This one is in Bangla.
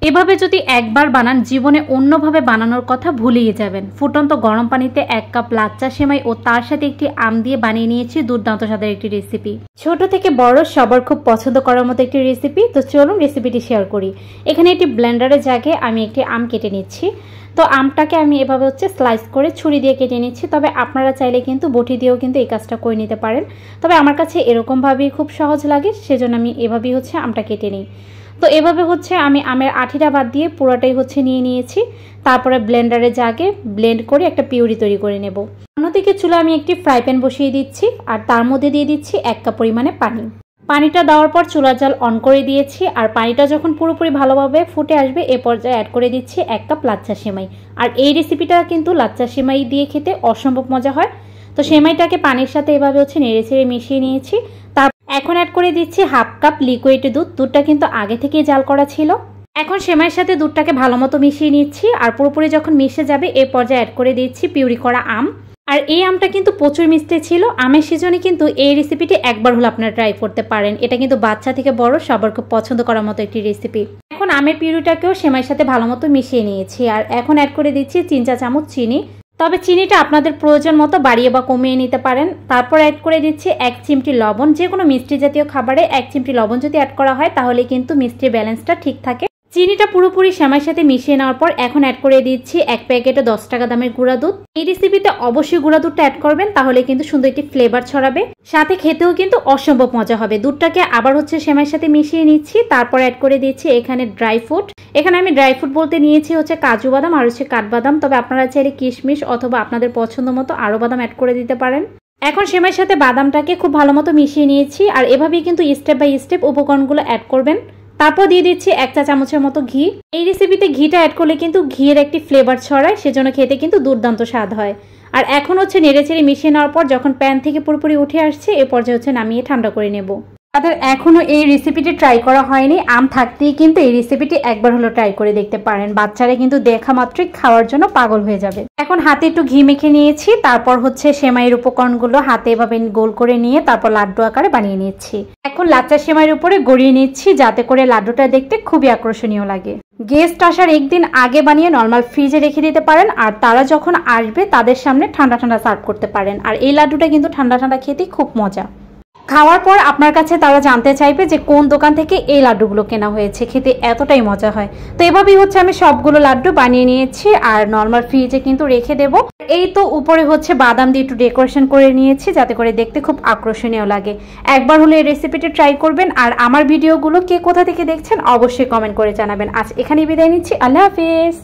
এভাবে যদি একবার বানান জীবনে অন্যভাবে বানানোর কথা ভুলিয়ে যাবেন। ফুটন্ত গরম পানিতে 1 কাপ লাচ্চা সেমাই ও তার সাথে একটি আম দিয়ে বানিয়ে নিয়েছি দুর্দান্ত স্বাদের একটি রেসিপি। ছোট থেকে বড় সবার খুব পছন্দ করার মতো একটি রেসিপি। তো চলুন রেসিপিটি শেয়ার করি। এখানে একটি ব্লেন্ডারের জায়গায় আমি একটি আম কেটে নিচ্ছি। তো আমটাকে আমি এভাবে স্লাইস করে ছুরি দিয়ে কেটে নিচ্ছি। তবে আপনারা চাইলে কিন্তু বটি দিয়েও কিন্তু এই কাজটা করে নিতে পারেন। তবে আমার কাছে এরকমভাবেই খুব সহজ লাগে, সেজন্য আমি এভাবেই আমটা কেটে নিই। তো এভাবে আমি আমের আঠিটা বাদ দিয়ে পুরোটাই নিয়ে নিয়েছি। তারপরে ব্লেন্ডারে জাগে ব্লেন্ড করে একটা পিউরি তৈরি করে নেব। অন্যদিকে চুলে আমি একটি ফ্রাই প্যান বসিয়ে দিচ্ছি আর তার মধ্যে দিয়ে দিচ্ছি 1 কাপ পরিমাণে পানি। পানিটা দেওয়ার পর চুলার জাল অন করে দিয়েছি আর পানিটা যখন পুরোপুরি ভালোভাবে ফুটে আসবে এ পর্যায়ে অ্যাড করে দিচ্ছি 1 কাপ লাচ্চা সেমাই। আর এই রেসিপিটা কিন্তু লাচ্চা সেমাই দিয়ে খেতে অসম্ভব মজা হয়। তো সেমাইটাকে পানির সাথে এভাবে নেড়ে ছেড়ে মিশিয়ে নিয়েছি। এখন অ্যাড করে দিচ্ছি 1/2 কাপ লিকুইড দুধ। দুধটা কিন্তু আগে থেকেই জাল করা ছিল। এখন সেমাইয়ের সাথে দুধটাকে ভালো মতো মিশিয়ে নিচ্ছি আর পুরোপুরি যখন মিশে যাবে এ পর্যায়ে অ্যাড করে দিচ্ছি পিউরি করা আম। আর এই আমটা কিন্তু প্রচুর মিষ্টি ছিল। আমের সিজনে কিন্তু এই রেসিপিটি একবার হলো আপনারা ট্রাই করতে পারেন। এটা কিন্তু বাচ্চা থেকে বড় সবার খুব পছন্দ করার মতো একটি রেসিপি। এখন আমের পিউরিটাকেও সেমাইয়ের সাথে ভালো মতো মিশিয়ে নিয়েছি আর এখন অ্যাড করে দিচ্ছি 3 চা চামচ চিনি। তবে চিনিটা আপনাদের প্রয়োজন মতো বাড়িয়ে বা কমিয়ে নিতে পারেন। তারপর অ্যাড করে দিচ্ছি 1 চিমটি লবণ। যে কোনো মিষ্টি জাতীয় খাবারে 1 চিমটি লবণ যদি অ্যাড করা হয় তাহলে কিন্তু মিষ্টির ব্যালেন্সটা ঠিক থাকে। চিনিটা পুরোপুরি সেমাইয়ের সাথে মিশিয়ে নেওয়ার পর এখন অ্যাড করে দিচ্ছি 1 প্যাকেটে 10 টাকা দামের গুঁড়া দুধ। এই রেসিপিতে অবশ্যই গুঁড়া দুধটা অ্যাড করবেন, তাহলে কিন্তু সুন্দর একটি ফ্লেভার ছড়াবে, সাথে খেতেও কিন্তু অসম্ভব মজা হবে। দুধটাকে আবার সেমাইয়ের সাথে মিশিয়ে নিচ্ছি। তারপর অ্যাড করে দিচ্ছি এখানে ড্রাই ফ্রুট। এখানে আমি ড্রাই ফ্রুট বলতে নিয়েছি কাজু বাদাম আর কাঠবাদাম। তবে আপনারা চাইলে কিশমিশ অথবা আপনাদের পছন্দ মতো আরও বাদাম অ্যাড করে দিতে পারেন। এখন সেমাইয়ের সাথে বাদামটাকে খুব ভালো মতো মিশিয়ে নিয়েছি আর এভাবেই কিন্তু স্টেপ বাই স্টেপ উপকরণগুলো অ্যাড করবেন। তারপর দিয়ে দিচ্ছি 1 চা চামচের মতো ঘি। এই রেসিপিতে ঘিটা অ্যাড করলে কিন্তু ঘিয়ের একটি ফ্লেভার ছড়ায়, সেজন্য খেতে কিন্তু দুর্দান্ত স্বাদ হয়। আর এখন নেড়ে চেড়ে মিশিয়ে নেওয়ার পর যখন প্যান থেকে পুরোপুরি উঠে আসছে এ পর্যায়ে নামিয়ে ঠান্ডা করে নেব। তাদের এখনো এই রেসিপিটি ট্রাই করা হয়নি, আম থাকতেই কিন্তু এই রেসিপিটি একবার হলো ট্রাই করে দেখতে পারেন। বাচ্চারা কিন্তু দেখা মাত্রই খাওয়ার জন্য পাগল হয়ে যাবে। এখন হাতে একটু ঘি মেখে নিয়েছি। তারপর সেমাইয়ের উপকরণগুলো হাতে এভাবে গোল করে নিয়ে তারপর লাড্ডু আকারে বানিয়ে নিচ্ছি। এখন লাচ্চা সেমাইয়ের উপরে গড়িয়ে নিচ্ছি যাতে করে লাড্ডুটা দেখতে খুবই আকর্ষণীয় লাগে। গেস্ট আসার একদিন আগে বানিয়ে নর্মাল ফ্রিজে রেখে দিতে পারেন আর তারা যখন আসবে তাদের সামনে ঠান্ডা ঠান্ডা সার্ভ করতে পারেন। আর এই লাড্ডুটা কিন্তু ঠান্ডা ঠান্ডা খেতে খুব মজা। খাওয়ার পর আপনার কাছে তারা জানতে চাইবে যে কোন দোকান থেকে এই লাড্ডুগুলো কেনা হয়েছে, খেতে এতটাই মজা হয়। তো এভাবেই আমি সবগুলো লাড্ডু বানিয়ে নিয়েছি আর নর্মাল ফ্রিজে কিন্তু রেখে দেব। এই তো উপরে বাদাম দিয়ে একটু ডেকোরেশন করে নিয়েছি যাতে করে দেখতে খুব আকর্ষণীয় লাগে। একবার হলে এই রেসিপিটি ট্রাই করবেন। আর আমার ভিডিওগুলো কে কোথা থেকে দেখছেন অবশ্যই কমেন্ট করে জানাবেন। আজ এখানেই বিদায় নিচ্ছি। আল্লাহ হাফেজ।